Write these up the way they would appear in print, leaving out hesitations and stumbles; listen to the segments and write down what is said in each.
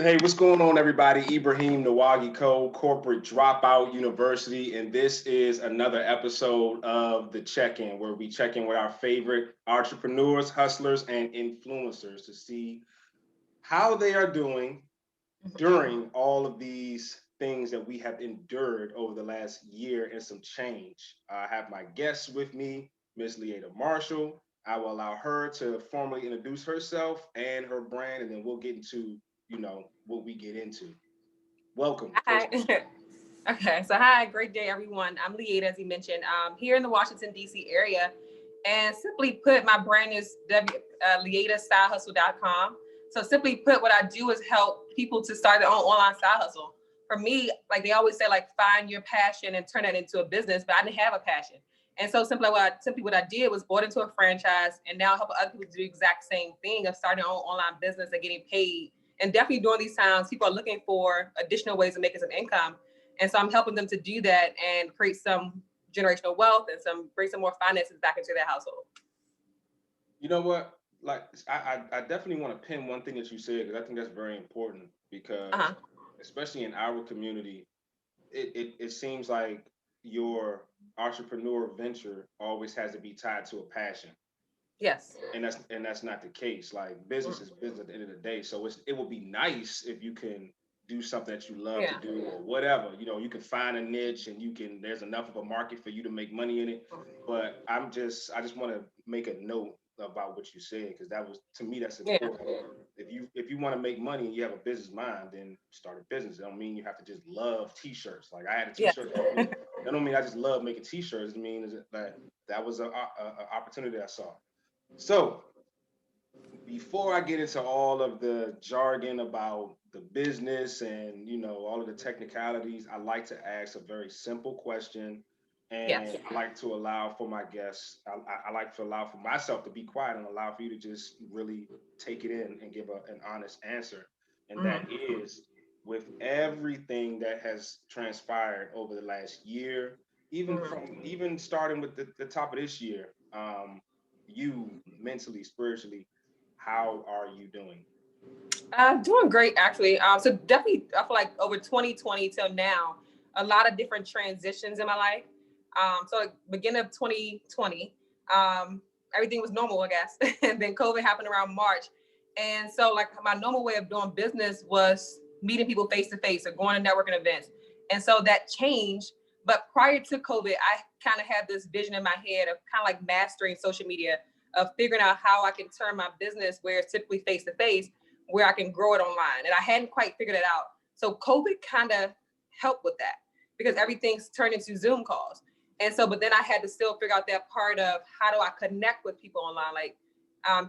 Hey, what's going on, everybody? Ibrahim Nwagui Code, Corporate Dropout University, and this is another episode of the Check-In, where we check in with our favorite entrepreneurs, hustlers, and influencers to see how they are doing during all of these things that we have endured over the last year and some change. I have my guests with me, Miss Liada Marshall. I will allow her to formally introduce herself and her brand, and then we'll get into, what we get into. Welcome. Hi. Okay, so hi, great day, everyone. I'm LeaAda, as you mentioned, here in the Washington, D.C. area. And simply put, my brand is LeaDaStyleHustle.com. So simply put, what I do is help people to start their own online style hustle. For me, like they always say, like find your passion and turn it into a business, but I didn't have a passion. And so simply what I did was bought into a franchise and now help other people do the exact same thing of starting their own online business and getting paid. And definitely during these times, people are looking for additional ways of making some income. And so I'm helping them to do that and create some generational wealth and bring some more finances back into their household. You know what? Like, I definitely want to pin one thing that you said because I think that's very important because, Uh-huh. especially in our community, it seems like your entrepreneur venture always has to be tied to a passion. Yes. And that's not the case. Like business is business at the end of the day. So it would be nice if you can do something that you love to Yeah. do or whatever. You can find a niche and there's enough of a market for you to make money in it. But I just want to make a note about what you said because that was, to me, that's Yeah. important. If you want to make money and you have a business mind, then start a business. It don't mean you have to just love t-shirts. Like I had a Yeah. t-shirt company. That don't mean I just love making t-shirts. It means that was a opportunity I saw. So before I get into all of the jargon about the business and all of the technicalities, I like to ask a very simple question, Yes. and I like to allow for my guests. I like to allow for myself to be quiet and allow for you to just really take it in and give an honest answer. And that Mm-hmm. is, with everything that has transpired over the last year, Mm-hmm. even starting with the top of this year, you mentally, spiritually, how are you doing? Doing great, actually. So definitely, I feel like over 2020 till now, a lot of different transitions in my life. So like beginning of 2020, everything was normal, I guess. And then COVID happened around March. And so like my normal way of doing business was meeting people face to face or going to networking events. And so that changed. But prior to COVID, I kind of had this vision in my head of kind of like mastering social media, of figuring out how I can turn my business where it's typically face to face, where I can grow it online. And I hadn't quite figured it out. So COVID kind of helped with that because everything's turned into Zoom calls. And so, but then I had to still figure out that part of how do I connect with people online? Like,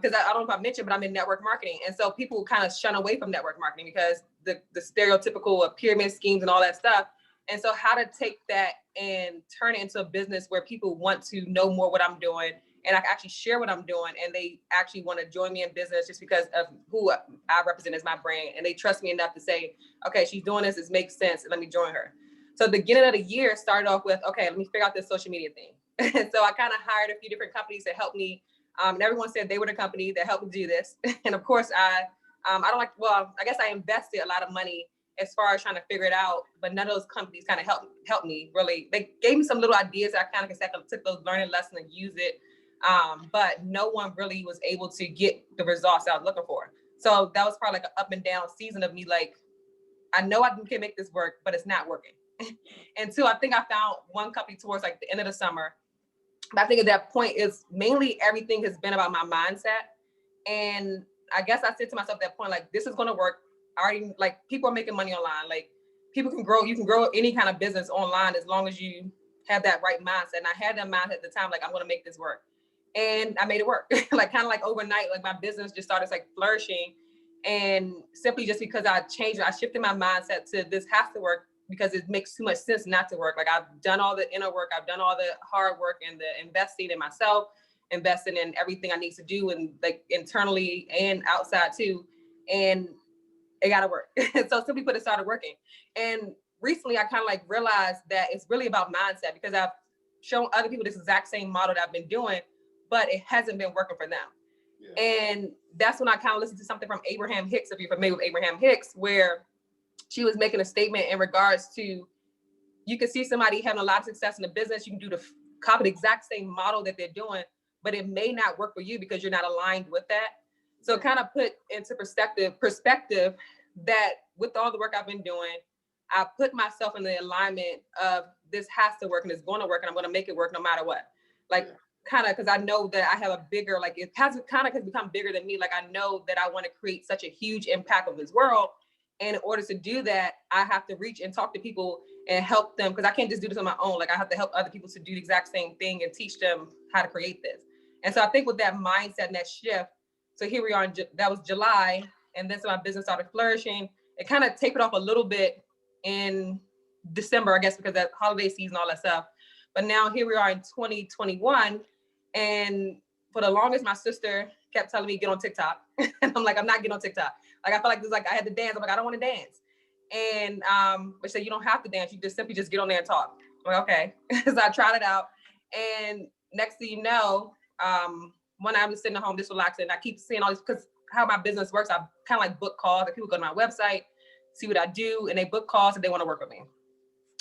because I don't know if I mentioned, but I'm in network marketing. And so people kind of shun away from network marketing because the stereotypical pyramid schemes and all that stuff. And so how to take that and turn it into a business where people want to know more what I'm doing and I can actually share what I'm doing and they actually want to join me in business just because of who I represent as my brand. And they trust me enough to say, okay, she's doing this, it makes sense, let me join her. So the beginning of the year started off with, okay, let me figure out this social media thing. And so I kind of hired a few different companies to help me. And everyone said they were the company that helped me do this. And of course, I don't like, well, I guess I invested a lot of money as far as trying to figure it out, but none of those companies kind of helped me really. They gave me some little ideas that I kind of took those learning lessons and use it. But no one really was able to get the results I was looking for. So that was probably like an up and down season of me. Like, I know I can make this work, but it's not working. And two, I think I found one company towards like the end of the summer. But I think at that point is mainly everything has been about my mindset. And I guess I said to myself at that point, like, this is going to work. I already, like, people are making money online. Like, people can grow, you can grow any kind of business online as long as you have that right mindset. And I had that mindset at the time, like, I'm going to make this work. And I made it work. Like, kind of like overnight, like my business just started like flourishing. And simply just because I changed, I shifted my mindset to this has to work because it makes too much sense not to work. Like, I've done all the inner work, I've done all the hard work and the investing in myself, investing in everything I need to do and like internally and outside too. And it got to work. So simply put, it started working. And recently I kind of like realized that it's really about mindset because I've shown other people this exact same model that I've been doing, but it hasn't been working for them. And that's when I kind of listened to something from Abraham Hicks, if you're familiar with Abraham Hicks, where she was making a statement in regards to, you can see somebody having a lot of success in the business, you can do copy the exact same model that they're doing, but it may not work for you because you're not aligned with that. So it kind of put into perspective that with all the work I've been doing, I put myself in the alignment of this has to work and it's going to work and I'm going to make it work no matter what. Like kind of, because I know that I have a bigger, like it has kind of become bigger than me. Like I know that I want to create such a huge impact of this world. And in order to do that, I have to reach and talk to people and help them, because I can't just do this on my own. Like I have to help other people to do the exact same thing and teach them how to create this. And so I think with that mindset and that shift, so here we are, that was July, and then so my business started flourishing. It kind of tapered off a little bit in December, I guess, because that holiday season, all that stuff. But now here we are in 2021. And for the longest, my sister kept telling me, get on TikTok. And I'm like, I'm not getting on TikTok. Like, I felt like this, like I had to dance. I'm like, I don't want to dance. And but she said, you don't have to dance. You just simply just get on there and talk. I'm like, okay. So I tried it out. And next thing you know, one night I'm just sitting at home, just relaxing. I keep seeing all this, because how my business works, I kind of like book calls. Like people go to my website, see what I do, and they book calls and they want to work with me.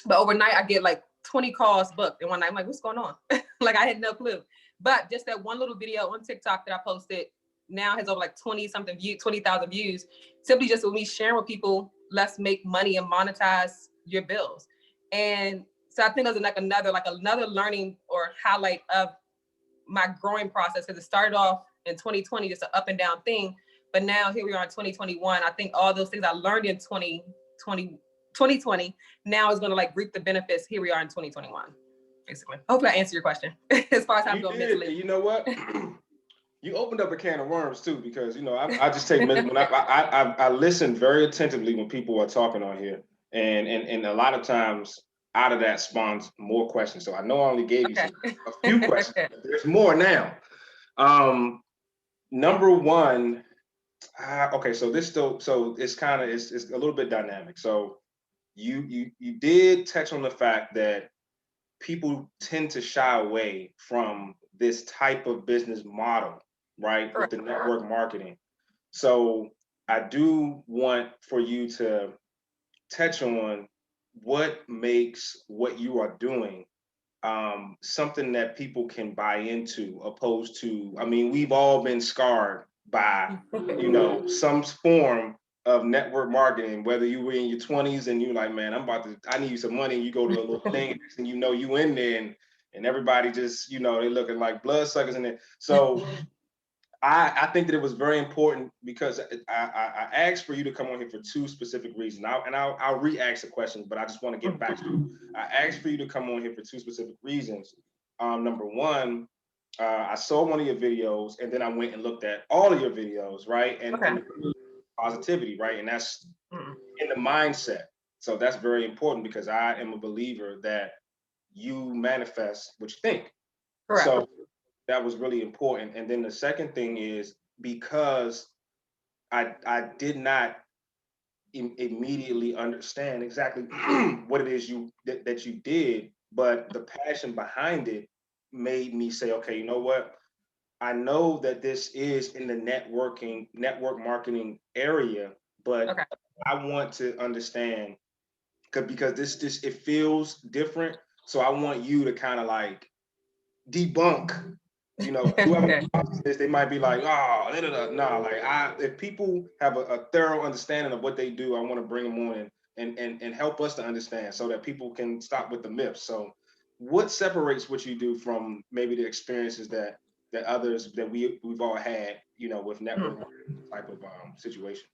But overnight, I get like 20 calls booked. And one night, I'm like, what's going on? Like I had no clue. But just that one little video on TikTok that I posted now has over like 20,000 views, simply just with me sharing with people, let's make money and monetize your bills. And so I think there's like another learning or highlight of my growing process, because it started off in 2020, just an up and down thing. But now here we are in 2021. I think all those things I learned in 2020 now is going to like reap the benefits. Here we are in 2021, basically. Hopefully I answered your question as far as how I'm going mentally. You know what? You opened up a can of worms too, because you know I just take when I listen very attentively when people are talking on here, and a lot of times out of that spawns more questions. So I know I only gave you a few questions. But there's more now. Number one, okay, so this still, so it's kind of it's a little bit dynamic. So you did touch on the fact that people tend to shy away from this type of business model, right? With the network marketing. So I do want for you to touch on what makes what you are doing something that people can buy into, opposed to, I mean, we've all been scarred by, you know, some form of network marketing, whether you were in your 20s and you're like, man, I need some money, and you go to a little thing and you know you in there, and everybody just, you know, they looking like bloodsuckers in there. So I think that it was very important, because I asked for you to come on here for two specific reasons. I'll re-ask the question, but I just want to get back to you. I asked for you to come on here for two specific reasons. Number one, I saw one of your videos, and then I went and looked at all of your videos, right? And positivity, right? And that's in the mindset. So that's very important, because I am a believer that you manifest what you think. Correct. So that was really important. And then the second thing is, because I did not immediately understand exactly what it is that you did, but the passion behind it made me say, okay, you know what? I know that this is in the network marketing area, but I want to understand, because this it feels different. So I want you to kind of like debunk, you know, whoever this, they might be like, oh, nah, like if people have a thorough understanding of what they do, I want to bring them on and help us to understand, so that people can stop with the myths. So what separates what you do from maybe the experiences that others that we've all had, you know, with network type of situations?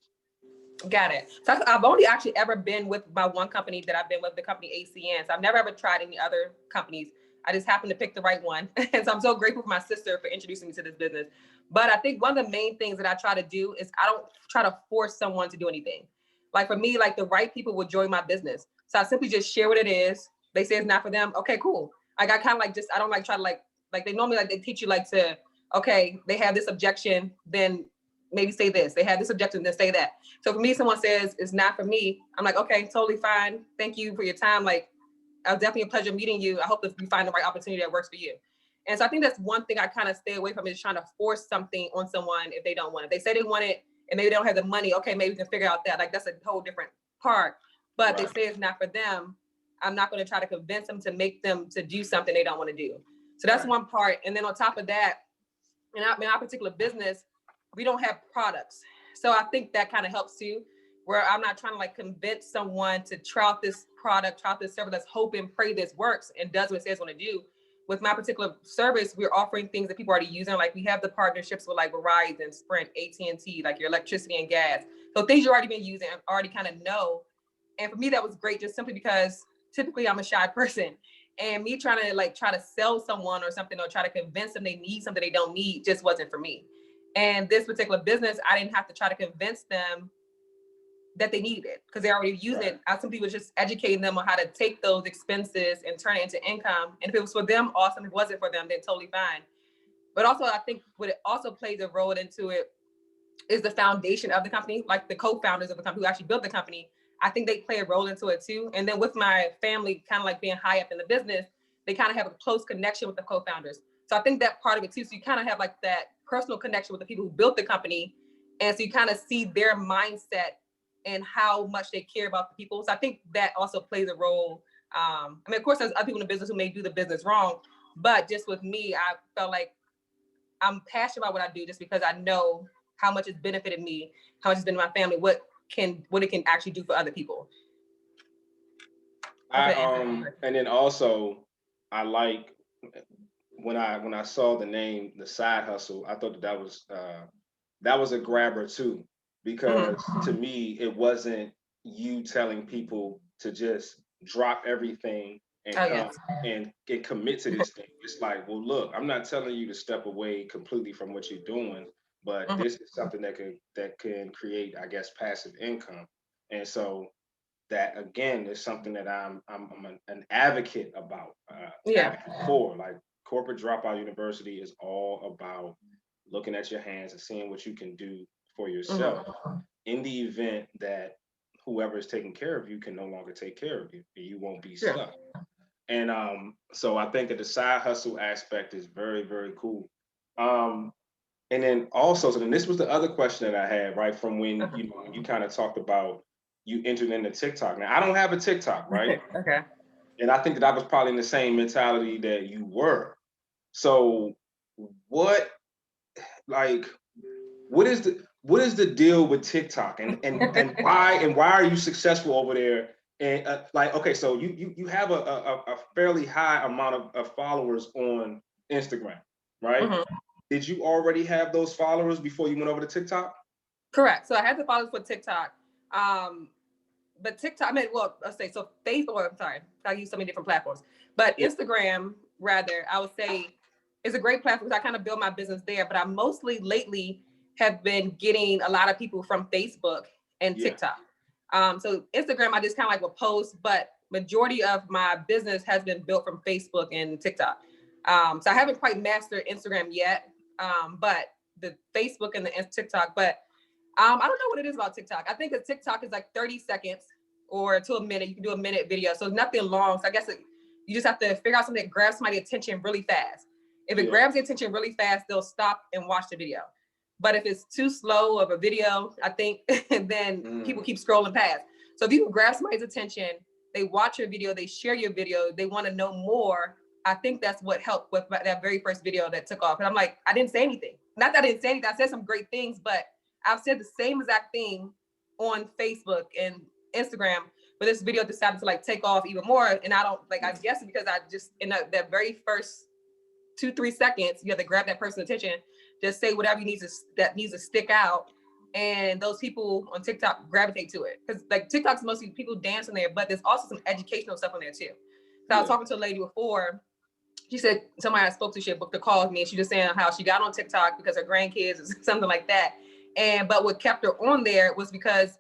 Got it. So I've only actually ever been with my one company that I've been with, the company ACN. So I've never ever tried any other companies. I just happened to pick the right one. And so I'm so grateful for my sister for introducing me to this business. But I think one of the main things that I try to do is I don't try to force someone to do anything. Like for me, like the right people will join my business. So I simply just share what it is. They say it's not for them. Okay, cool. Like I kind of like I don't like try to like they normally like they teach you like to, okay, they have this objection, then maybe say this. They have this objection, then say that. So for me, someone says it's not for me, I'm like, okay, totally fine. Thank you for your time. Like, it was definitely a pleasure meeting you. I hope that you find the right opportunity that works for you. And so I think that's one thing I kind of stay away from, is trying to force something on someone if they don't want it. They say they want it and maybe they don't have the money. Okay, maybe we can figure out that. Like, that's a whole different part. But they say it's not for them. I'm not going to try to convince them to make them to do something they don't want to do. So that's one part. And then on top of that, in our particular business, we don't have products. So I think that kind of helps too, where I'm not trying to like convince someone to try out this product, try out this service. Let's hope and pray this works and does what it says it's going to do. With my particular service, we're offering things that people are already using. Like we have the partnerships with like Verizon, Sprint, AT&T, like your electricity and gas. So things you've already been using and already kind of know. And for me, that was great, just simply because typically I'm a shy person. And me trying to sell someone or something, or try to convince them they need something they don't need, just wasn't for me. And this particular business, I didn't have to try to convince them that they needed it because they already use it. I simply was just educating them on how to take those expenses and turn it into income. And if it was for them, awesome. If it wasn't for them, then totally fine. But also, I think what it also plays a role into it is the foundation of the company, like the co-founders of the company who actually built the company. I think they play a role into it too. And then with my family kind of like being high up in the business, they kind of have a close connection with the co-founders. So I think that part of it too. So you kind of have like that personal connection with the people who built the company. And so you kind of see their mindset and how much they care about the people. So I think that also plays a role. I mean, of course, there's other people in the business who may do the business wrong, but just with me, I felt like I'm passionate about what I do just because I know how much it's benefited me, how much it's been my family, what it can actually do for other people. And then also I like when I saw the name, the side hustle, I thought that was a grabber too, because to me it wasn't you telling people to just drop everything and come and commit to this thing. It's like, well, look, I'm not telling you to step away completely from what you're doing, but this is something that can create, I guess, passive income. And so that again is something that I'm an advocate about, advocate for. Like Corporate Dropout University is all about looking at your hands and seeing what you can do for yourself in the event that whoever is taking care of you can no longer take care of you, and you won't be stuck. And so I think that the side hustle aspect is very, very cool. And then also, so then this was the other question that I had, right, from when you kind of talked about you entered into TikTok. Now, I don't have a TikTok, right? And I think that I was probably in the same mentality that you were. So what is the deal with TikTok, and why are you successful over there? And okay, so you have a fairly high amount of followers on Instagram, right? Did you already have those followers before you went over to TikTok? Correct. So I had the followers for TikTok. But TikTok, I mean, well, let's say, so Facebook, I'm sorry, I use so many different platforms, but Instagram, rather, I would say is a great platform because I kind of build my business there, but I mostly lately have been getting a lot of people from Facebook and TikTok. So Instagram, I just kind of like will post, but majority of my business has been built from Facebook and TikTok. So I haven't quite mastered Instagram yet, but the Facebook and the TikTok, but I don't know what it is about TikTok. I think that TikTok is like 30 seconds or to a minute. You can do a minute video. So it's nothing long. So I guess you just have to figure out something that grabs somebody's attention really fast. If it grabs their attention really fast, they'll stop and watch the video. But if it's too slow of a video, I think then people keep scrolling past. So if you can grab somebody's attention, they watch your video, they share your video, they want to know more. I think that's what helped with that very first video that took off. And I'm like, I didn't say anything. Not that I didn't say anything. I said some great things, but I've said the same exact thing on Facebook and Instagram, but this video decided to like take off even more. And I don't I guess because I just, in that very first 2-3 seconds, you have to grab that person's attention, just say whatever you need that needs to stick out. And those people on TikTok gravitate to it. Because like TikTok's mostly people dancing there, but there's also some educational stuff on there too. So I was talking to a lady before. She said somebody I spoke to, she had booked a call with me, and she was saying how she got on TikTok because her grandkids or something like that. But what kept her on there was because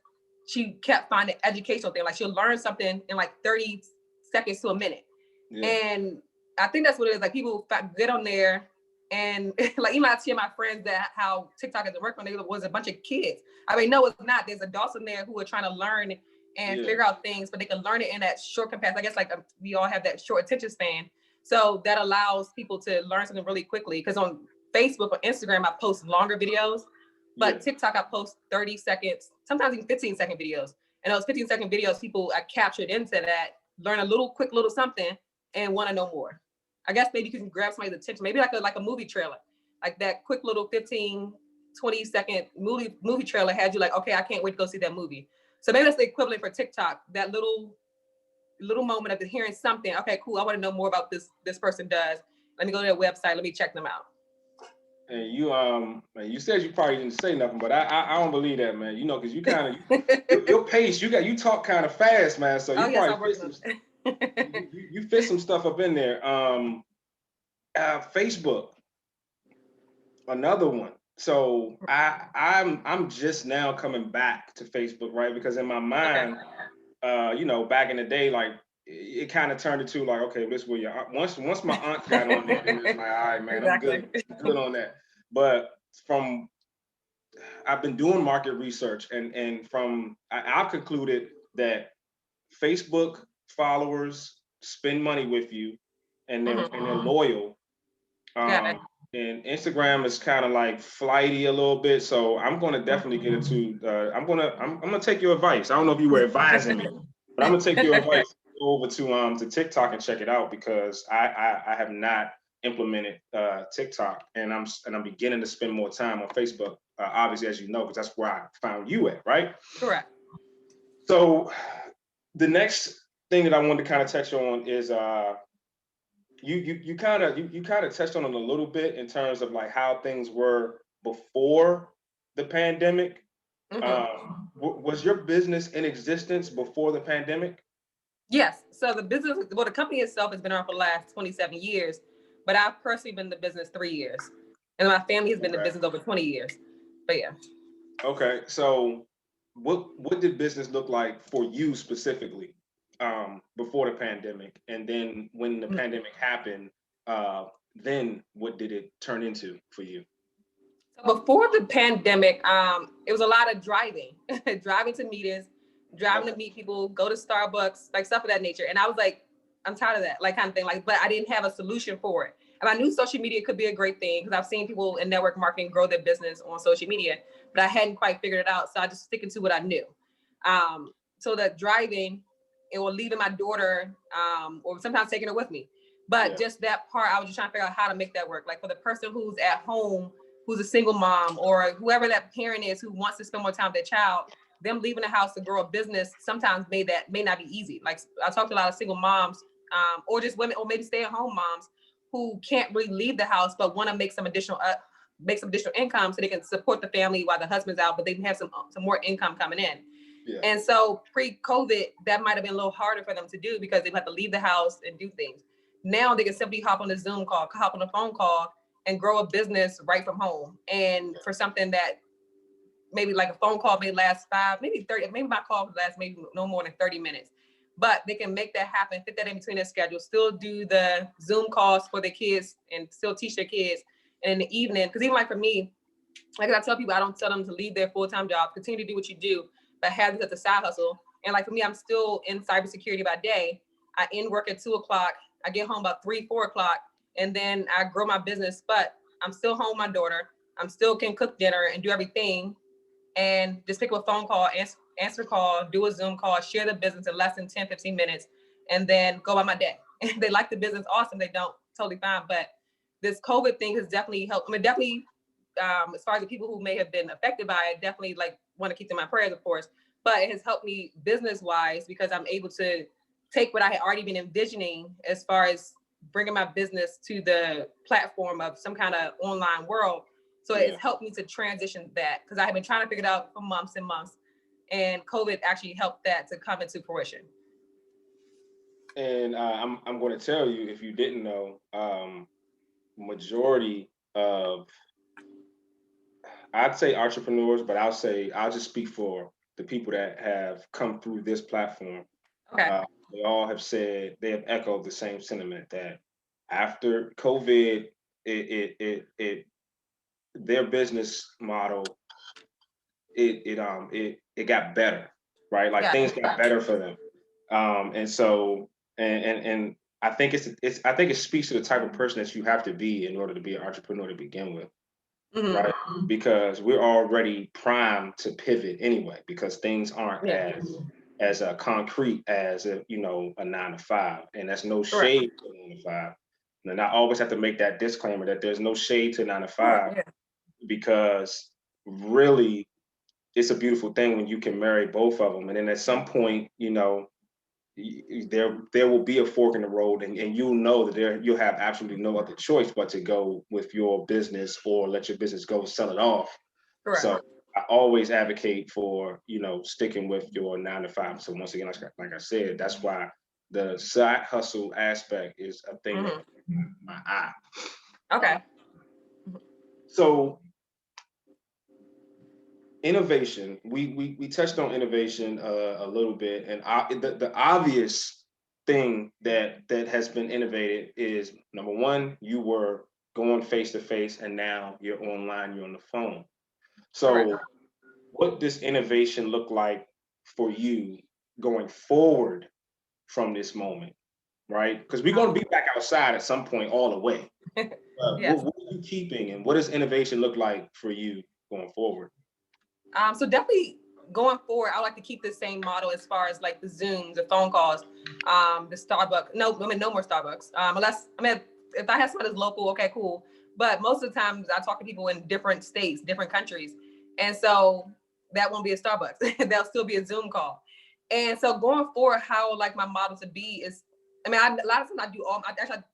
she kept finding educational thing. Like she'll learn something in like 30 seconds to a minute. And I think that's what it is. Like people get on there and like even I tell my friends that how TikTok doesn't work when there was a bunch of kids. I mean, no, it's not. There's adults in there who are trying to learn and figure out things, but they can learn it in that short capacity. I guess like we all have that short attention span. So that allows people to learn something really quickly. Because on Facebook or Instagram, I post longer videos, but TikTok, I post 30 seconds, sometimes even 15-second videos. And those 15-second videos, people are captured into that, learn a quick little something, and want to know more. I guess maybe you can grab somebody's attention, maybe like a movie trailer, like that quick little 15, 20-second movie trailer had you like, okay, I can't wait to go see that movie. So maybe that's the equivalent for TikTok, that little moment of hearing something. Okay, cool. I want to know more about this person does. Let me go to their website. Let me check them out. And you said you probably didn't say nothing, but I don't believe that, man. You know, because you kind of your pace, you talk kind of fast, man. So you probably you fit some stuff up in there. Facebook, another one. So I'm just now coming back to Facebook, right? Because in my mind, you know, back in the day, like it kind of turned into like, okay, this where your aunt, once my aunt got on there, then it's like, all right, man, exactly. I'm good on that. But I've been doing market research, and I've concluded that Facebook followers spend money with you, and they're loyal. And Instagram is kind of like flighty a little bit, so I'm going to definitely get into. I'm gonna take your advice. I don't know if you were advising me, but I'm gonna take your advice over to TikTok and check it out, because I have not implemented TikTok, and I'm beginning to spend more time on Facebook. Obviously, as you know, because that's where I found you at, right? Correct. So the next thing that I wanted to kind of touch on is you kind of touched on it a little bit in terms of like how things were before the pandemic. Was your business in existence before the pandemic? Yes. So the company itself has been around for the last 27 years, but I've personally been in the business 3 years, and my family has been in the business over 20 years. But yeah. Okay. So what did business look like for you specifically before the pandemic, and then when the pandemic happened, then what did it turn into for you? So before the pandemic, it was a lot of driving, driving to meetings, driving to meet people, go to Starbucks, like stuff of that nature. And I was like, I'm tired of that, like kind of thing. Like, but I didn't have a solution for it. And I knew social media could be a great thing because I've seen people in network marketing grow their business on social media, but I hadn't quite figured it out. So I just sticking to what I knew. So that driving, it will leaving my daughter, or sometimes taking her with me. But just that part, I was just trying to figure out how to make that work. Like for the person who's at home, who's a single mom, or whoever that parent is who wants to spend more time with their child, them leaving the house to grow a business sometimes may not be easy. Like I talked to a lot of single moms, or just women, or maybe stay-at-home moms who can't really leave the house but want to make some additional income so they can support the family while the husband's out, but they can have some more income coming in. Yeah. And so pre-COVID, that might have been a little harder for them to do because they have to leave the house and do things. Now they can simply hop on a Zoom call, hop on a phone call, and grow a business right from home. And for something that maybe like a phone call may last 5, maybe 30, maybe my call could last maybe no more than 30 minutes. But they can make that happen, fit that in between their schedule, still do the Zoom calls for their kids and still teach their kids. And in the evening, because even like for me, like I tell people, I don't tell them to leave their full-time job, continue to do what you do, but have this as a side hustle. And like for me, I'm still in cybersecurity by day. I end work at 2 o'clock. I get home about 3, 4 o'clock, and then I grow my business, but I'm still home with my daughter. I'm still can cook dinner and do everything, and just pick up a phone call, answer a call, do a Zoom call, share the business in less than 10, 15 minutes, and then go about my day. If they like the business, awesome. They don't, totally fine. But this COVID thing has definitely helped. I mean, definitely, as far as the people who may have been affected by it, definitely like want to keep them in my prayers, of course. But it has helped me business-wise because I'm able to take what I had already been envisioning as far as bringing my business to the platform of some kind of online world. So it's helped me to transition that because I have been trying to figure it out for months and months, and COVID actually helped that to come into fruition. And I'm going to tell you, if you didn't know, majority of, I'd say entrepreneurs, but I'll just speak for the people that have come through this platform. Okay. They all have said, they have echoed the same sentiment that after COVID, their business model, it got better, right? Like things got better for them. And so, and I think I think it speaks to the type of person that you have to be in order to be an entrepreneur to begin with, Mhm. right? Because we're already primed to pivot anyway, because things aren't Yeah. as concrete as a 9 to 5, and that's no Correct. shade to 9 to 5. And I always have to make that disclaimer that there's no shade to 9 to 5, Yeah. because really it's a beautiful thing when you can marry both of them, and then at some point, there will be a fork in the road, and you'll know that you'll have absolutely no other choice but to go with your business or let your business go, sell it off. Correct. So I always advocate for sticking with your 9 to 5. So once again, like I said, that's why the side hustle aspect is a thing that my eye. Okay. So innovation, we touched on innovation a little bit, and the obvious thing that has been innovated is, number one, you were going face to face, and now you're online, you're on the phone. Correct. So what does innovation look like for you going forward from this moment, right? Because we're going to be back outside at some point all the way. Yes. What are you keeping, and what does innovation look like for you going forward? So definitely going forward, I like to keep the same model as far as like the Zooms, the phone calls, the Starbucks. No, I mean no more Starbucks. Unless if I have somebody that's local, okay, cool. But most of the times I talk to people in different states, different countries, and so that won't be a Starbucks. That'll still be a Zoom call. And so going forward, how I would like my model to be is, a lot of times I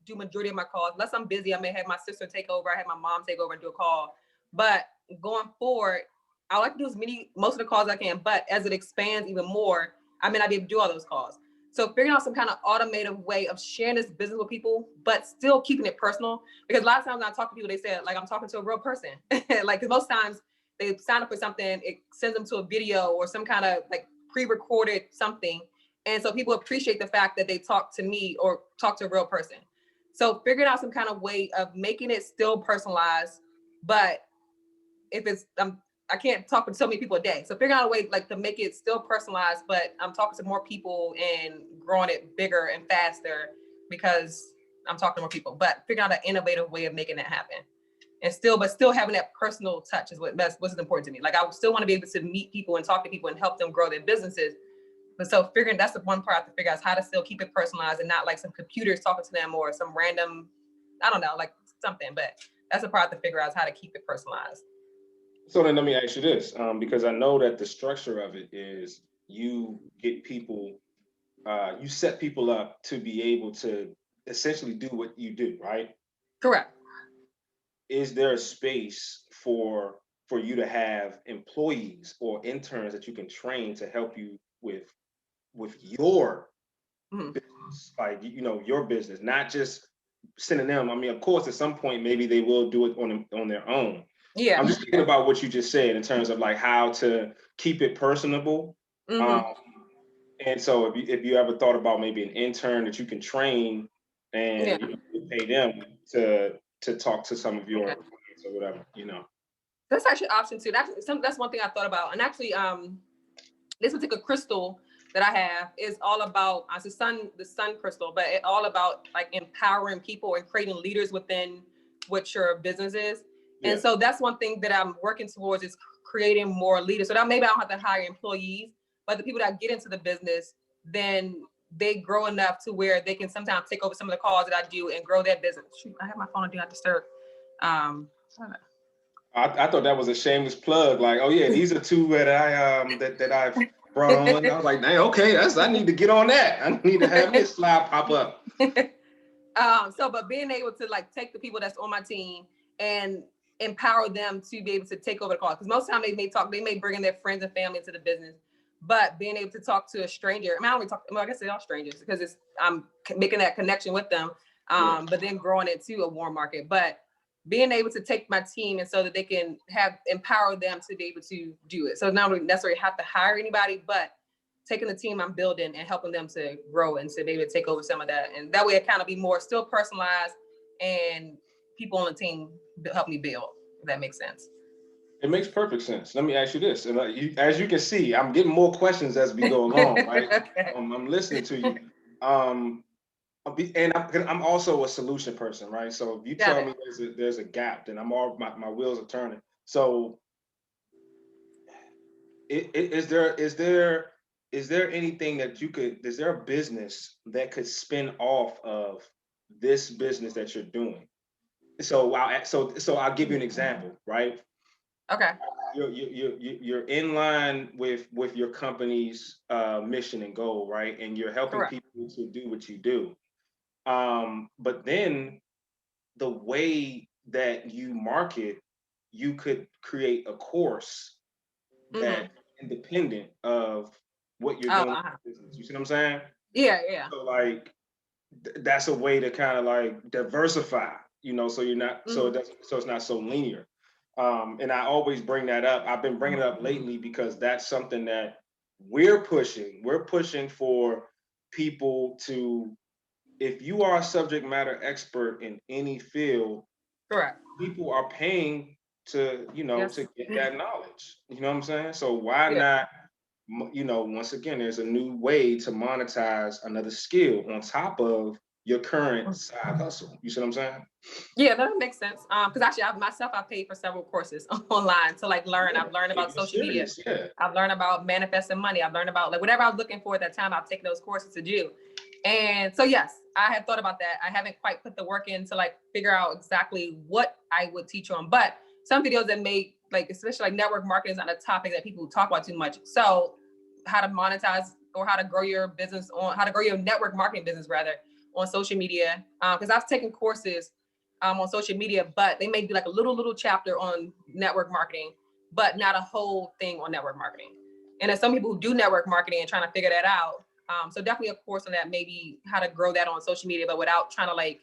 do majority of my calls. Unless I'm busy, I may have my sister take over. I have my mom take over and do a call. But going forward, I like to do most of the calls I can, but as it expands even more, I may not be able to do all those calls. So figuring out some kind of automated way of sharing this business with people, but still keeping it personal. Because a lot of times when I talk to people, they say, like, I'm talking to a real person. Like, because most times they sign up for something, it sends them to a video or some kind of like pre-recorded something. And so people appreciate the fact that they talk to me or talk to a real person. So figuring out some kind of way of making it still personalized, but if it's I can't talk to so many people a day. So figuring out a way like to make it still personalized, but I'm talking to more people and growing it bigger and faster because I'm talking to more people. But figuring out an innovative way of making that happen. And still having that personal touch is what's important to me. Like I still want to be able to meet people and talk to people and help them grow their businesses. But so figuring that's the one part I have to figure out is how to still keep it personalized and not like some computers talking to them or some random, I don't know, like something. But that's the part I have to figure out is how to keep it personalized. So then let me ask you this, because I know that the structure of it is you get people, you set people up to be able to essentially do what you do, right? Correct. Is there a space for you to have employees or interns that you can train to help you with your business, like your business, not just sending them? I mean, of course, at some point maybe they will do it on their own. Yeah. I'm just thinking about what you just said in terms of like how to keep it personable. Um, and so if you ever thought about maybe an intern that you can train Yeah. and you pay them to talk to some of your clients or whatever. That's actually an option too. That's one thing I thought about. And actually, this particular crystal that I have is all about the sun crystal, but it's all about like empowering people and creating leaders within what your business is. Yeah. And so that's one thing that I'm working towards is creating more leaders. So that maybe I don't have to hire employees, but the people that get into the business, then they grow enough to where they can sometimes take over some of the calls that I do and grow their business. Shoot, I have my phone on do not disturb. I thought that was a shameless plug. Like, oh yeah, these are two that that I've brought on. I was like, dang, okay, I need to get on that. I need to have this slide pop up. But being able to like take the people that's on my team and empower them to be able to take over the call. Because most of the time they may bring in their friends and family into the business, but being able to talk to a stranger. I mean, I don't really talk, well, I guess they're all strangers because I'm making that connection with them, but then growing it to a warm market. But being able to take my team and so that they can empower them to be able to do it. So not necessarily have to hire anybody, but taking the team I'm building and helping them to grow and to be able to take over some of that. And that way it kind of be more still personalized and people on the team help me build, if that makes sense. It makes perfect sense. Let me ask you this. And as you can see, I'm getting more questions as we go along, right? Okay. I'm listening to you. And I'm also a solution person, right? So if you Got tell it. me there's a gap, then I'm all my wheels are turning. So is there anything that you could, is there a business that could spin off of this business that you're doing? So I'll give you an example, right? Okay. You're in line with your company's mission and goal, right? And you're helping Correct. people to do what you do. But then the way that you market, you could create a course Mm-hmm. that independent of what you're Oh, doing in business. You see what I'm saying? yeah, yeah. So like that's a way to kind of like diversify, so you're not so it Mm-hmm. doesn't so it's not so linear. And I always bring that up. I've been bringing it up lately because that's something that we're pushing. We're pushing for people to, if you are a subject matter expert in any field, Correct. people are paying to, Yes. to get that knowledge. You know what I'm saying? So why Yeah. not, once again, there's a new way to monetize another skill on top of your current side hustle. You see what I'm saying? Yeah, that makes sense. Because actually, I paid for several courses online to like learn. Yeah, I've learned about you're social media. serious. Yeah. I've learned about manifesting money. I've learned about like whatever I was looking for at that time. I've taken those courses to do. And so yes, I have thought about that. I haven't quite put the work in to like figure out exactly what I would teach on, but some videos that make like, especially like network marketing is not a topic that people talk about too much. So how to monetize or how to grow your business on, how to grow your network marketing business rather on social media. Because I've taken courses on social media, but they may do like a little chapter on network marketing, but not a whole thing on network marketing. And there's some people who do network marketing and trying to figure that out. So definitely a course on that, maybe how to grow that on social media, but without trying to like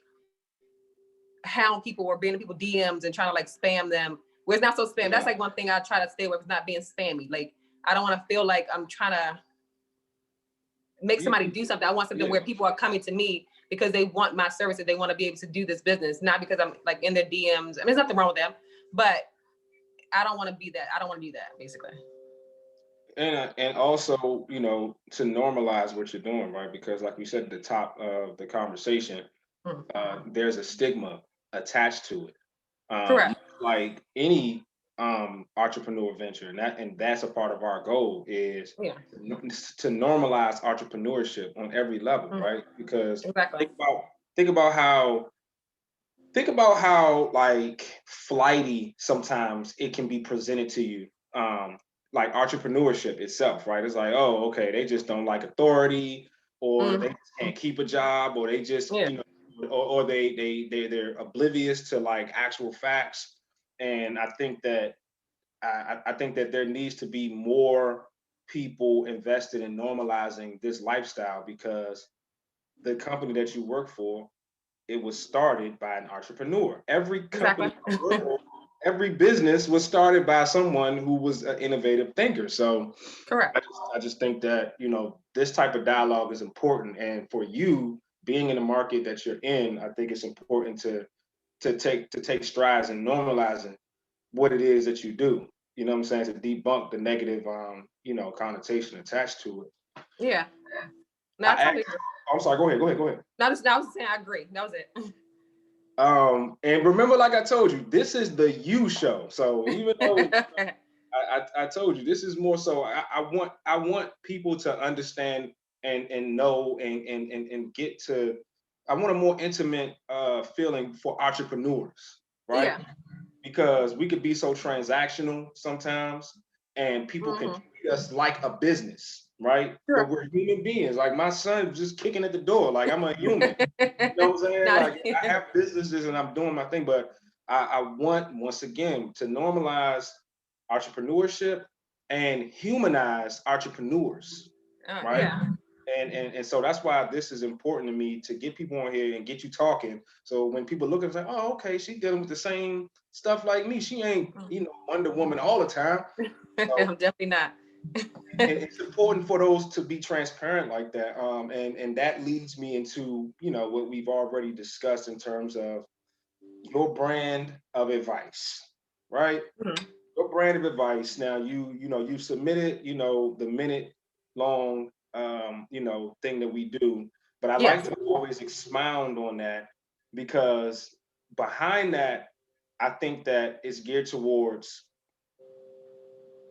hound people or being in people DMs and trying to like spam them. Where it's not so spam. That's like one thing I try to stay with. It's not being spammy. Like I don't want to feel like I'm trying to make somebody do something. I want something where people are coming to me because they want my services. They want to be able to do this business, not because I'm like in their DMs. I mean, there's nothing wrong with them, but I don't want to be that. I don't want to do that, basically. And also, to normalize what you're doing, right? Because like we said at the top of the conversation, there's a stigma attached to it. Correct. Like any entrepreneur venture, and that's a part of our goal is Yeah. to normalize entrepreneurship on every level, right? Because Exactly. think about how think about how like flighty sometimes it can be presented to you. Like entrepreneurship itself, right? It's like, oh, okay, they just don't like authority, or they just can't keep a job, or they just, Yeah. or they're oblivious to like actual facts. And I think that there needs to be more people invested in normalizing this lifestyle, because the company that you work for, it was started by an entrepreneur. Every company, Exactly. every business was started by someone who was an innovative thinker. So Correct. I just think that, this type of dialogue is important. And for you being in the market that you're in, I think it's important to take strides in normalizing what it is that you do. You know what I'm saying? To debunk the negative connotation attached to it. Yeah. No, I I totally act, agree. I'm sorry, go ahead. No, I was saying I agree. That was it. And remember, like I told you, this is the you show. So even though I told you this is more so, I want people to understand and know and get to. I want a more intimate feeling for entrepreneurs, right? Yeah. Because we could be so transactional sometimes, and people can treat us like a business, right? But Sure. we're human beings. Like my son just kicking at the door, like I'm a human. You know what I'm saying? Not, Like I have businesses and I'm doing my thing, but I want, once again, to normalize entrepreneurship and humanize entrepreneurs, right? yeah. And so that's why this is important to me, to get people on here and get you talking. So when people look and say, oh, okay, she's dealing with the same stuff like me. She ain't, Wonder Woman all the time. So I'm definitely not. and it's important for those to be transparent like that. And that leads me into, what we've already discussed in terms of your brand of advice, right? Your brand of advice. Now you submitted, the minute long thing that we do. But I like Yes. to always expound on that, because behind that, I think that it's geared towards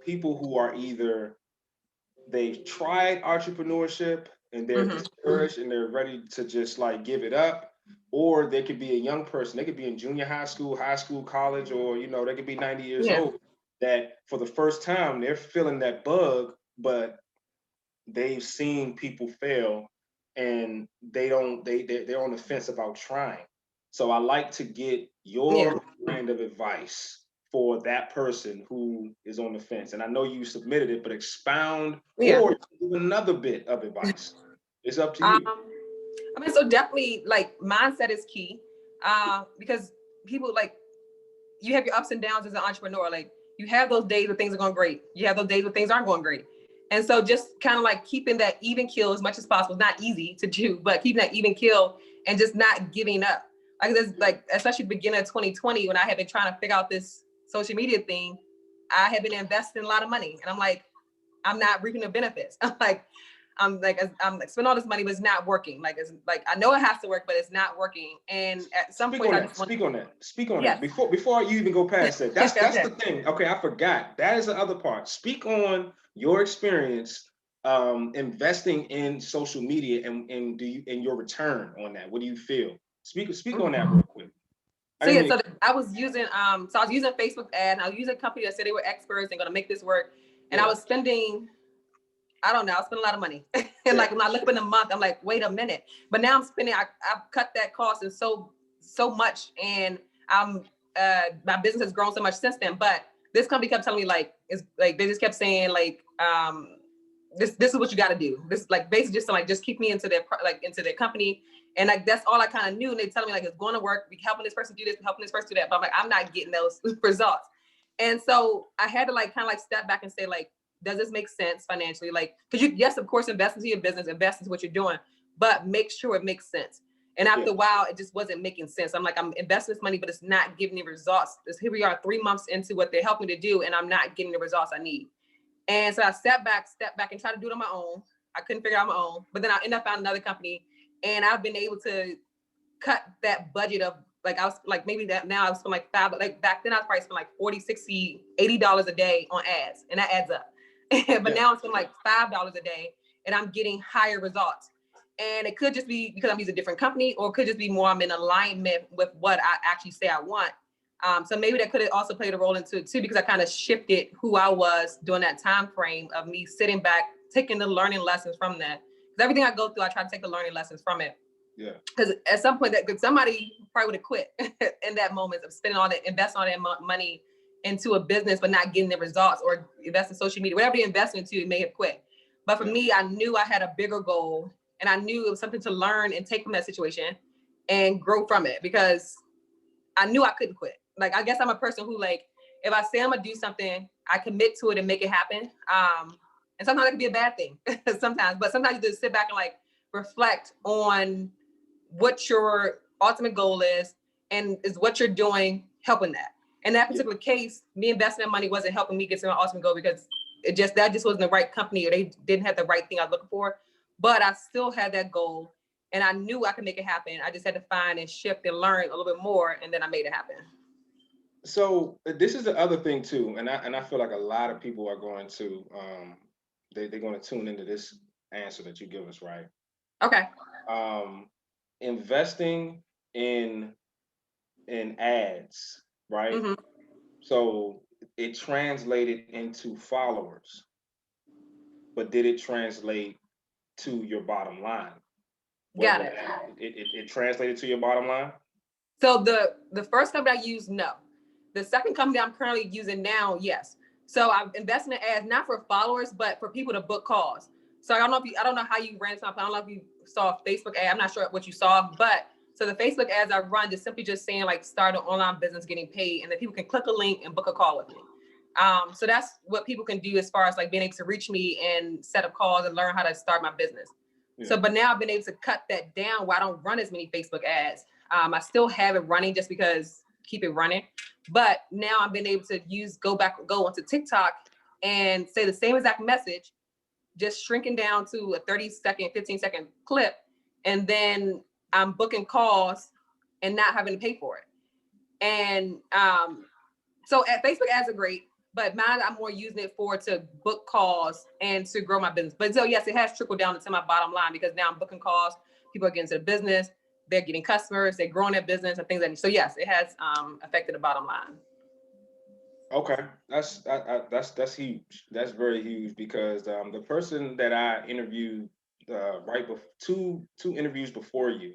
people who are either they've tried entrepreneurship and they're discouraged and they're ready to just like give it up, or they could be a young person. They could be in junior high school, college, or they could be 90 years old, that for the first time they're feeling that bug, but they've seen people fail and they're on the fence about trying. So I like to get your kind of advice for that person who is on the fence. And I know you submitted it, but expound or give another bit of advice. It's up to you. I mean, so definitely like mindset is key, because people like, you have your ups and downs as an entrepreneur. Like you have those days where things are going great. You have those days where things aren't going great. And so just kind of like keeping that even keel as much as possible. It's not easy to do, but keeping that even keel and just not giving up. Like this, like especially the beginning of 2020, when I had been trying to figure out this social media thing, I had been investing a lot of money, and I'm like, I'm not reaping the benefits. I'm like spending all this money, but it's not working. Like it's like I know it has to work, but it's not working. And at some point, I just speak on that. Before you even go past that, that's the thing. Okay, I forgot. That is the other part. Speak on your experience investing in social media and your return on that. What do you feel? Speak on that real quick. So I was using Facebook ads, and I was using a company that said they were experts and going to make this work. And I was spending, I don't know, I spent a lot of money. And like when I look up in a month, I'm like, wait a minute. But now I'm spending, I've cut that cost and so much. And my business has grown so much since then. But this company kept telling me like, it's like, they just kept saying like, this is what you got to do. This like basically just to like, just keep me into their company. And like, that's all I kind of knew. And they telling me like, it's going to work. We helping this person do this, helping this person do that. But I'm like, I'm not getting those results. And so I had to like, kind of like step back and say like, does this make sense financially? Like, because yes, of course, invest into your business, invest into what you're doing, but make sure it makes sense. And after a while, it just wasn't making sense. I'm like, I'm investing this money, but it's not giving me results. Here we are 3 months into what they're helping me to do, and I'm not getting the results I need. And so I stepped back and tried to do it on my own. I couldn't figure it out on my own, but then I ended up finding another company, and I've been able to cut that budget of like, I was like, maybe that now I was spending like $5, like back then I was probably spending like $40, $60, $80 a day on ads, and that adds up. But now I'm spending like $5 a day, and I'm getting higher results. And it could just be because I'm using a different company, or it could just be more I'm in alignment with what I actually say I want. So maybe that could have also played a role into it too, because I kind of shifted who I was during that time frame of me sitting back, taking the learning lessons from that. Because everything I go through, I try to take the learning lessons from it. Yeah. Because at some point, that somebody probably would have quit in that moment of spending all that, investing all that money into a business, but not getting the results, or invest in social media, whatever you invest into, you may have quit. But for me, I knew I had a bigger goal, and I knew it was something to learn and take from that situation and grow from it, because I knew I couldn't quit. Like, I guess I'm a person who, like, if I say I'm gonna do something, I commit to it and make it happen. And sometimes it can be a bad thing sometimes, but sometimes you just sit back and like reflect on what your ultimate goal is, and is what you're doing helping that. In that particular case, me investing that money wasn't helping me get to my ultimate goal, because that just wasn't the right company, or they didn't have the right thing I was looking for. But I still had that goal, and I knew I could make it happen. I just had to find and shift and learn a little bit more, and then I made it happen. So this is the other thing too, and I feel like a lot of people are going to they're going to tune into this answer that you give us, right? Okay. Investing in ads, right? Mm-hmm. So it translated into followers, but did it translate to your bottom line? Got it. It translated to your bottom line? So the first company I used, no. The second company I'm currently using now, yes. So I'm investing in ads, not for followers, but for people to book calls. So I don't know how you ran something. I don't know if you saw a Facebook ad. I'm not sure what you saw, but so the Facebook ads I run is simply just saying like, start an online business getting paid, and then people can click a link and book a call with me. So that's what people can do as far as like being able to reach me and set up calls and learn how to start my business. Yeah. So, but now I've been able to cut that down where I don't run as many Facebook ads. I still have it running just because keep it running. But now I've been able to go onto TikTok and say the same exact message, just shrinking down to a 30-second, 15-second clip. And then I'm booking calls and not having to pay for it. And so Facebook ads are great, but mine, I'm more using it to book calls and to grow my business. But so yes, it has trickled down into my bottom line because now I'm booking calls, people are getting into the business, they're getting customers, they're growing their business and things like that. So yes, it has affected the bottom line. Okay, that's huge. That's very huge because the person that I interviewed right before two interviews before you,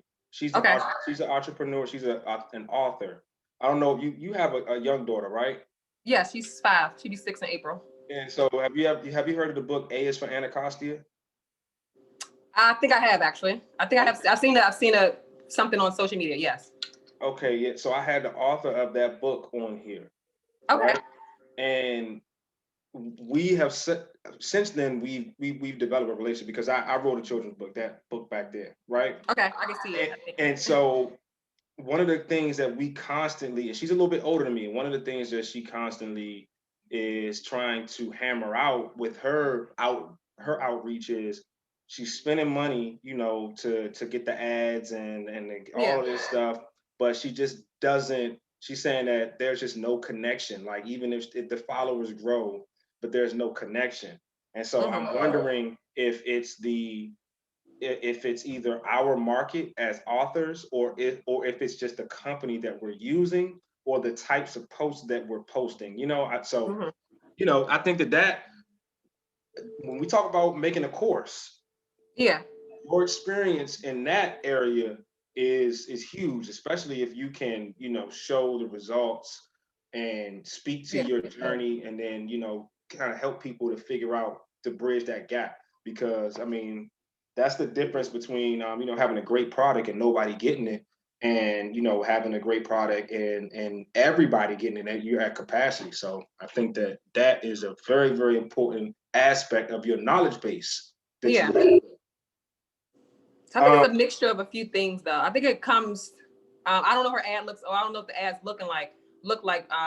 Okay. she's an entrepreneur. She's an author. I don't know if you have a young daughter, right? Yeah, she's 5. She'll be 6 in April. And so have you heard of the book A is for Anacostia? I think I have actually. I think I have. I've seen that. I've seen something on social media. Yes. Okay, yeah. So I had the author of that book on here, Okay. right? And we have since then we've developed a relationship because I wrote a children's book, that book back there, right? Okay, I can see it. And so one of the things that we constantly, and she's a little bit older than me, one of the things that she constantly is trying to hammer out with her outreach is she's spending money, you know, to get the ads and all of this stuff, but she just doesn't. She's saying that there's just no connection. Like even if the followers grow, but there's no connection. And so I'm wondering if it's either our market as authors or if it's just the company that we're using or the types of posts that we're posting. You know, you know, I think that when we talk about making a course, your experience in that area is huge, especially if you can, you know, show the results and speak to your journey and then, you know, kind of help people to figure out to bridge that gap. Because I mean, that's the difference between you know, having a great product and nobody getting it, and you know, having a great product and everybody getting it and you're at capacity. So I think that is a very, very important aspect of your knowledge base that you have. So I think it's a mixture of a few things though. I think it comes, I don't know her ad looks, or I don't know if the ads look like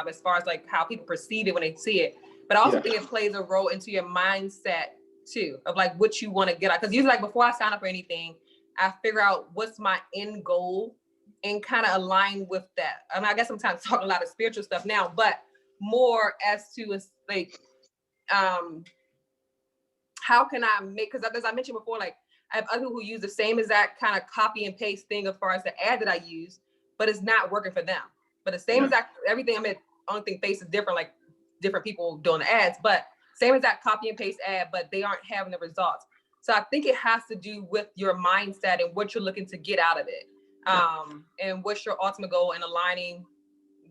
as far as like how people perceive it when they see it. But I also think it plays a role into your mindset too, of like what you want to get out. Because usually like before I sign up for anything, I figure out what's my end goal and kind of align with that. I mean, I guess sometimes talking a lot of spiritual stuff now, but more as to like, how can I make, because as I mentioned before, like I have other people who use the same exact kind of copy and paste thing as far as the ad that I use, but it's not working for them. But the same exact, everything, I mean, only thing face is different, like different people doing the ads, but same exact copy and paste ad, but they aren't having the results. So I think it has to do with your mindset and what you're looking to get out of it. And what's your ultimate goal and aligning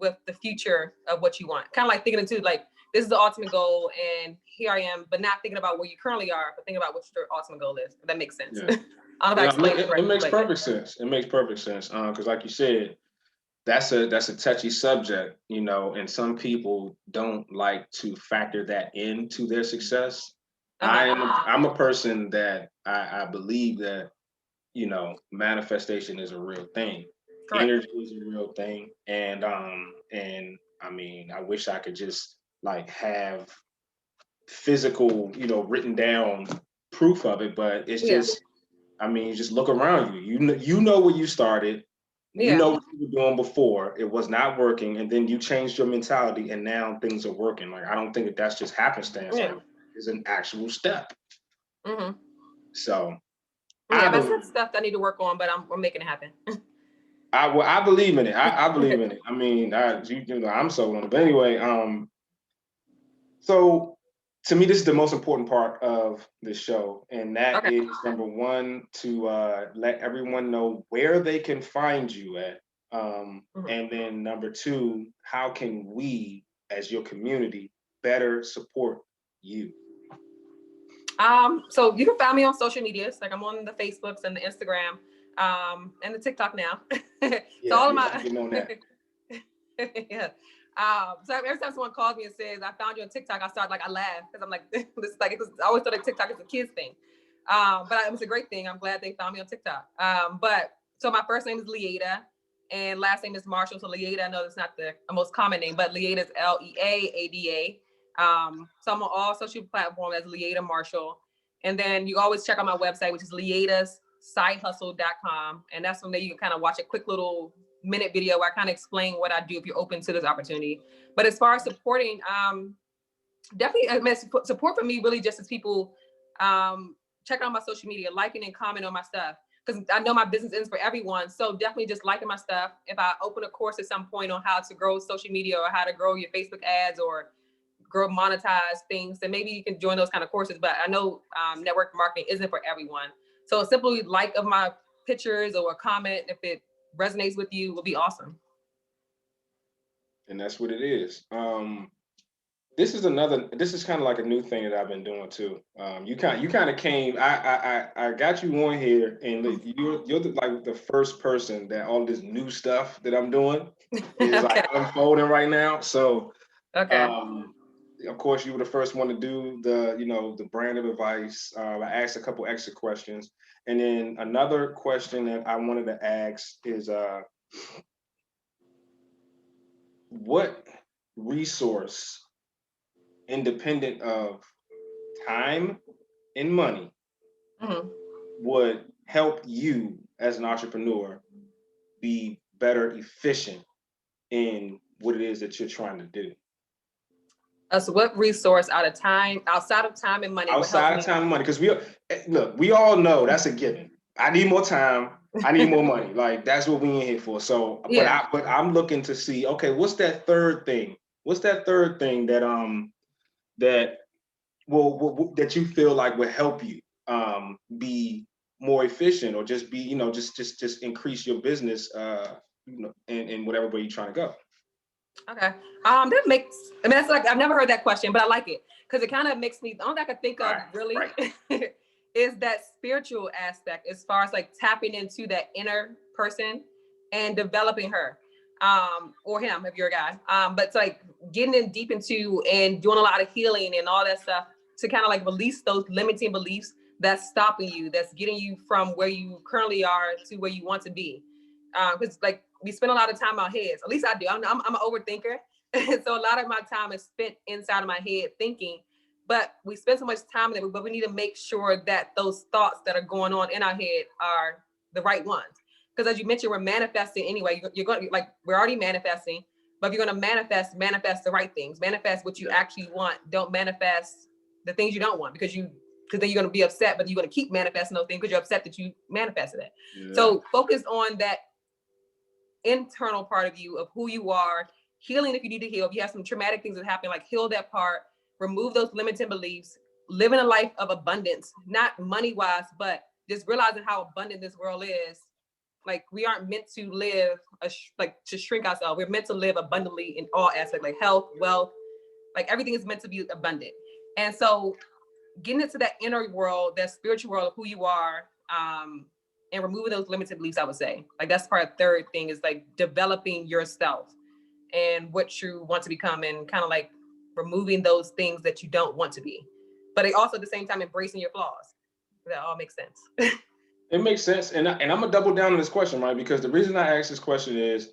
with the future of what you want. Kind of like thinking into like, this is the ultimate goal and here I am, but not thinking about where you currently are, but thinking about what your ultimate goal is. If that makes sense. Yeah. I don't know if I explained it right. It makes perfect sense. It makes perfect sense. Because like you said, that's a touchy subject, you know, and some people don't like to factor that into their success. I'm a person that I believe that, you know, manifestation is a real thing. Correct. Energy is a real thing. And I mean, I wish I could just like have physical, you know, written down proof of it, but it's just, I mean, just look around you. You know where you started. You know what you were doing before. It was not working, and then you changed your mentality, and now things are working. Like I don't think that that's just happenstance. Like, it's an actual step. So, that's some stuff that I need to work on, but we're making it happen. I believe in it. I believe in it. I mean, you know, I'm sold on it. But anyway, so to me, this is the most important part of the show, and that is number one, to let everyone know where they can find you at. And then number two, how can we, as your community, better support you? So you can find me on social medias. Like I'm on the Facebooks and the Instagram, and the TikTok now. So all of my so every time someone calls me and says, I found you on TikTok, I laugh because I'm like, this is like, I always thought that TikTok is a kid's thing. But it was a great thing. I'm glad they found me on TikTok. But so my first name is LeaAda and last name is Marshall. So LeaAda, I know that's not the most common name, but LeaAda is LeaAda. So I'm on all social platforms as LeaAda Marshall. And then you always check out my website, which is LeaAda's sidehustle.com. And that's from there you can kind of watch a quick little minute video where I kind of explain what I do if you're open to this opportunity. But as far as supporting, definitely, I mean, support for me really just as people check out my social media, liking and comment on my stuff. Because I know my business isn't for everyone. So definitely just liking my stuff. If I open a course at some point on how to grow social media or how to grow your Facebook ads or grow monetize things, then maybe you can join those kind of courses. But I know network marketing isn't for everyone. So a simple like of my pictures or a comment, if it resonates with you, will be awesome. And that's what it is. This is kind of like a new thing that I've been doing too. You kind of came. I got you on here, and you're like the first person that all this new stuff that I'm doing is Okay. like unfolding right now. So, okay. Of course, you were the first one to do the brand of advice. I asked a couple extra questions, and then another question that I wanted to ask is, what resource, independent of time and money, would help you as an entrepreneur be better efficient in what it is that you're trying to do? So what resource outside of time and money? Outside of time and money, because we all know that's a given. I need more time. I need more money. Like that's what we in here for. So, yeah. but I'm looking to see, okay, what's that third thing? What's that third thing that that that you feel like would help you be more efficient, or just be, just increase your business, in whatever way you're trying to go? Okay. That makes, I mean, that's like, I've never heard that question, but I like it because it kind of makes me, the only thing I can think of really is that spiritual aspect, as far as like tapping into that inner person and developing her, or him if you're a guy. But it's like getting in deep into and doing a lot of healing and all that stuff to kind of like release those limiting beliefs that's stopping you, that's getting you from where you currently are to where you want to be. Because like we spend a lot of time in our heads. At least I do. I'm an overthinker, so a lot of my time is spent inside of my head thinking. But we spend so much time in it. But we need to make sure that those thoughts that are going on in our head are the right ones. Because as you mentioned, we're manifesting anyway. You're going to, like, we're already manifesting. But if you're going to manifest the right things. Manifest what you actually want. Don't manifest the things you don't want, because then you're going to be upset. But you're going to keep manifesting those things because you're upset that you manifested it. Yeah. So focus on that internal part of you, of who you are, healing if you need to heal. If you have some traumatic things that happen, like heal that part, remove those limiting beliefs, living a life of abundance, not money-wise, but just realizing how abundant this world is. Like we aren't meant to live to shrink ourselves. We're meant to live abundantly in all aspects, like health, wealth, like everything is meant to be abundant. And so getting into that inner world, that spiritual world of who you are, and removing those limited beliefs, I would say. Like that's part of the third thing, is like developing yourself and what you want to become, and kind of like removing those things that you don't want to be. But also at the same time embracing your flaws. That all makes sense. It makes sense. And I'm gonna double down on this question, right? Because the reason I asked this question is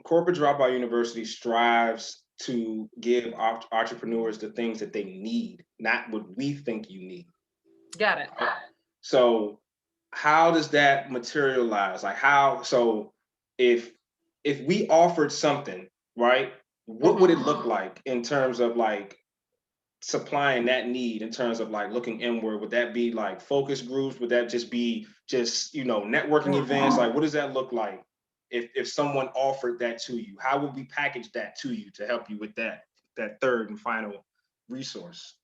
Corporate Dropout University strives to give entrepreneurs the things that they need, not what we think you need. Got it. So how does that materialize? Like so if we offered something, right, what would it look like in terms of like supplying that need, in terms of like looking inward? Would that be like focus groups? Would that just be networking events? Like what does that look like if someone offered that to you? How would we package that to you to help you with that third and final resource?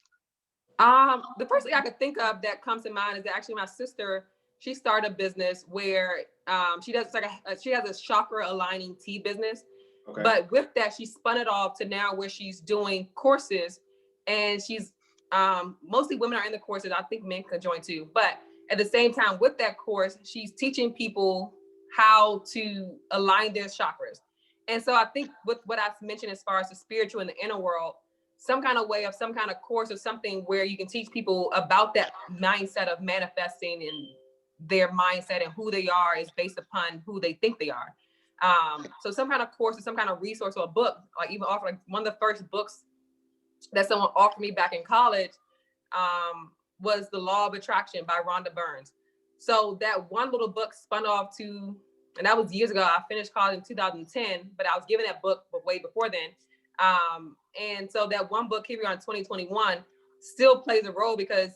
The first thing I could think of that comes to mind is actually my sister. She started a business where she has a chakra aligning tea business. Okay. But with that, she spun it off to now where she's doing courses, and she's mostly women are in the courses. I think men can join too. But at the same time, with that course, she's teaching people how to align their chakras. And so I think with what I've mentioned as far as the spiritual and the inner world, some kind of way of some kind of course or something where you can teach people about that mindset of manifesting, and their mindset and who they are is based upon who they think they are. So some kind of course or some kind of resource or a book, like even offer, like one of the first books that someone offered me back in college was The Law of Attraction by Rhonda. So that one little book spun off to, and that was years ago. I finished college in 2010, but I was given that book way before then. And so that one book here on 2021 still plays a role because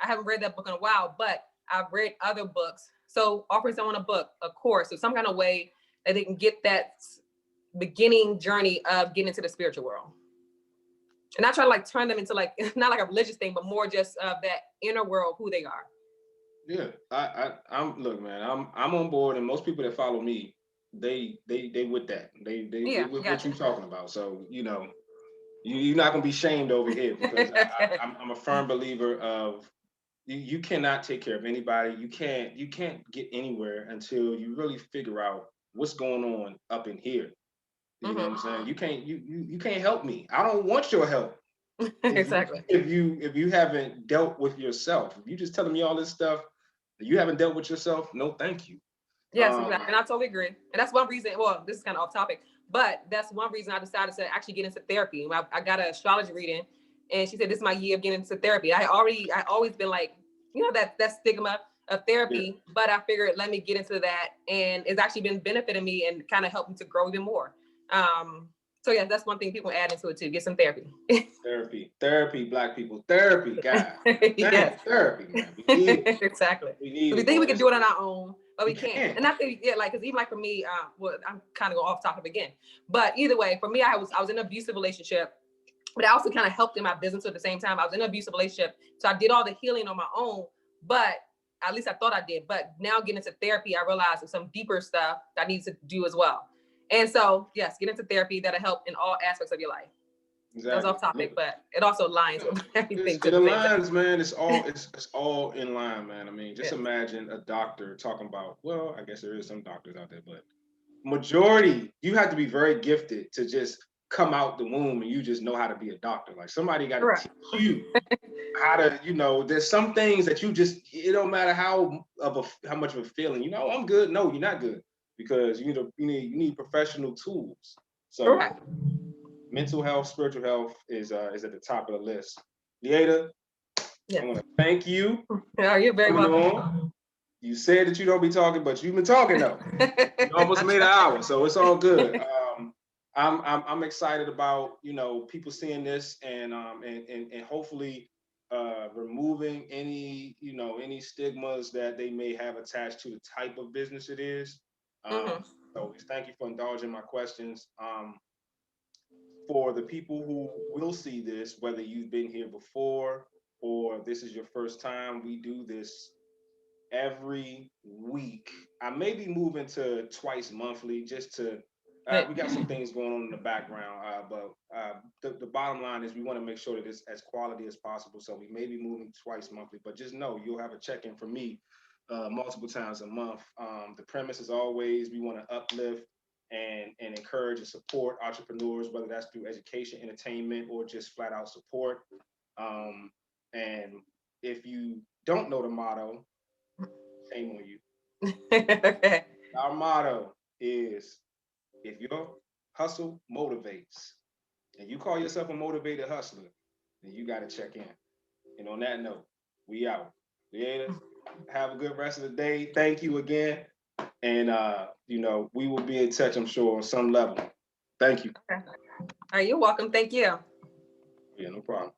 I haven't read that book in a while, but I've read other books. So offering someone a book, a course, or some kind of way that they can get that beginning journey of getting into the spiritual world. And I try to like turn them into like, not like a religious thing, but more just of that inner world, who they are. Yeah, I'm look, man, I'm on board, and most people that follow me, they with that. They with what you talking about. So, you know, you're not gonna be shamed over here because I'm a firm believer of you cannot take care of anybody. You can't get anywhere until you really figure out what's going on up in here. You know what I'm saying? You can't help me. I don't want your help. Exactly. If you haven't dealt with yourself, if you just telling me all this stuff, you haven't dealt with yourself, no thank you. Yes, exactly. And I totally agree. And that's one reason, well, this is kind of off topic, but that's one reason I decided to actually get into therapy. I got an astrology reading, and she said, this is my year of getting into therapy. I always been like, you know, that stigma of therapy, but I figured let me get into that. And it's actually been benefiting me and kind of helping to grow even more. So yeah, that's one thing people add into it too, get some therapy. Therapy, Black people, therapy, God. Yes. Therapy, man. We need it. Exactly. We need we it, think boy. we can do it on our own, but we can't. can't. And I think, yeah, like, cause even like for me, well, I'm kind of going off topic again, but either way, for me, I was in an abusive relationship, but I also kind of helped in my business at the same time. I was in an abusive relationship. So I did all the healing on my own, but at least I thought I did. But now getting into therapy, I realized there's some deeper stuff that I need to do as well. And so, yes, get into therapy. That'll help in all aspects of your life. Exactly. That was off topic, but it also aligns with everything. It aligns, man. It's all in line, man. I mean, just imagine a doctor talking about, well, I guess there is some doctors out there, but majority, you have to be very gifted to just come out the womb and you just know how to be a doctor. Like somebody got to teach you how to, you know, there's some things that you just, it don't matter how much of a feeling, you know, I'm good. No, you're not good, because you need professional tools. So mental health, spiritual health is at the top of the list. LeaAda, I want to thank you. Yeah, you're very welcome. You said that you don't be talking, but you've been talking though. You almost made an hour, so it's all good. I'm excited about, you know, people seeing this and hopefully removing any, you know, any stigmas that they may have attached to the type of business it is. So thank you for indulging my questions. For the people who will see this, whether you've been here before or this is your first time, we do this every week. I may be moving to twice monthly just to, we got some things going on in the background, but the bottom line is we want to make sure that it's as quality as possible. So we may be moving twice monthly, but just know you'll have a check-in from me multiple times a month. The premise is always we want to uplift and encourage and support entrepreneurs, whether that's through education, entertainment, or just flat out support. And if you don't know the motto, shame on you. Our motto is, if your hustle motivates, and you call yourself a motivated hustler, then you got to check in. And on that note, we out. LeaAda, have a good rest of the day. Thank you again. And, you know, we will be in touch, I'm sure, on some level. Thank you. All right, you're welcome. Thank you. Yeah, no problem.